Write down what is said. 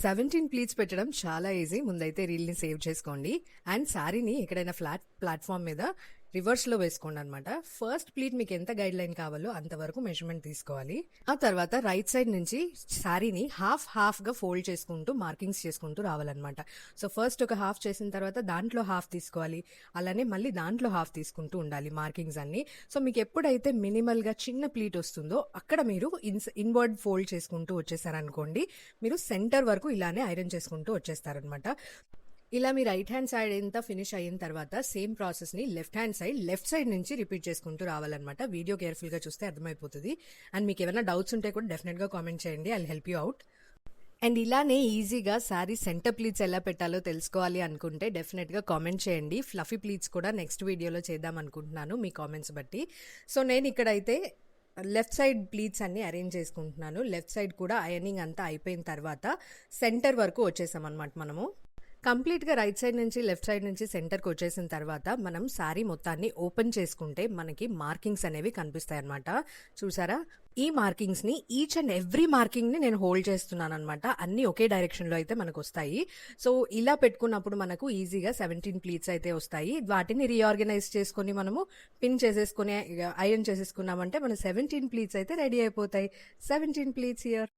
17 pleats పెట్టడం చాలా easy. ముందైతే రీల్ని సేవ్ చేసుకోండి అండ్ శారీని ఎక్కడైనా ఫ్లాట్ ప్లాట్ఫామ్ మీద రివర్స్లో వేసుకోండి అనమాట. ఫస్ట్ ప్లీట్ మీకు ఎంత గైడ్ లైన్ కావాలో అంతవరకు మెజర్మెంట్ తీసుకోవాలి. ఆ తర్వాత రైట్ సైడ్ నుంచి శారీని హాఫ్గా ఫోల్డ్ చేసుకుంటూ మార్కింగ్స్ చేసుకుంటూ రావాలన్నమాట. సో ఫస్ట్ ఒక హాఫ్ చేసిన తర్వాత దాంట్లో హాఫ్ తీసుకోవాలి, అలానే మళ్ళీ దాంట్లో హాఫ్ తీసుకుంటూ ఉండాలి మార్కింగ్స్ అన్ని. సో మీకు ఎప్పుడైతే మినిమల్గా చిన్న ప్లీట్ వస్తుందో అక్కడ మీరు ఇన్వర్డ్ ఫోల్డ్ చేసుకుంటూ వచ్చేసారనుకోండి, మీరు సెంటర్ వరకు ఇలానే ఐరన్ చేసుకుంటూ వచ్చేస్తారనమాట. ఇలా మీ రైట్ హ్యాండ్ సైడ్ ఎంత ఫినిష్ అయిన తర్వాత సేమ్ ప్రాసెస్ ని లెఫ్ట్ సైడ్ నుంచి రిపీట్ చేసుకుంటూ రావాలన్నమాట. వీడియో కేర్ఫుల్ గా చూస్తే అర్థమైపోతుంది. అండ్ మీకు ఏమైనా డౌట్స్ ఉంటే కూడా డెఫినెట్ గా కామెంట్ చేయండి, I help you out. And ఇలానే ఈజీగా శారీ సెంటర్ ప్లీట్స్ ఎలా పెట్టాలో తెలుసుకోవాలి అనుకుంటే డెఫినెట్ గా కామెంట్ చేయండి. ఫ్లఫీ ప్లీట్స్ కూడా నెక్స్ట్ వీడియోలో చేద్దాం అనుకుంటున్నాను మీ కామెంట్స్ బట్టి. సో నేను ఇక్కడైతే లెఫ్ట్ సైడ్ ప్లీట్స్ అన్ని అరేంజ్ చేసుకుంటున్నాను. లెఫ్ట్ సైడ్ కూడా ఐరనింగ్ అంతా అయిపోయిన తర్వాత సెంటర్ వరకు వచ్చేసాం అనమాట. మనము కంప్లీట్గా రైట్ సైడ్ నుంచి లెఫ్ట్ సైడ్ నుంచి సెంటర్కి వచ్చేసిన తర్వాత మనం శారీ మొత్తాన్ని ఓపెన్ చేసుకుంటే మనకి మార్కింగ్స్ అనేవి కనిపిస్తాయి అనమాట. చూసారా, ఈ మార్కింగ్స్ని ఈచ్ అండ్ ఎవ్రీ మార్కింగ్ని నేను హోల్డ్ చేస్తున్నాను అనమాట. అన్నీ ఒకే డైరెక్షన్లో అయితే మనకు వస్తాయి. సో ఇలా పెట్టుకున్నప్పుడు మనకు ఈజీగా 17 ప్లీట్స్ అయితే వస్తాయి. వాటిని రీఆర్గనైజ్ చేసుకొని మనము పిన్ చేసేసుకుని ఐరన్ చేసేసుకున్నామంటే మన 17 ప్లీట్స్ అయితే రెడీ అయిపోతాయి. 17 ప్లీట్స్ హియర్.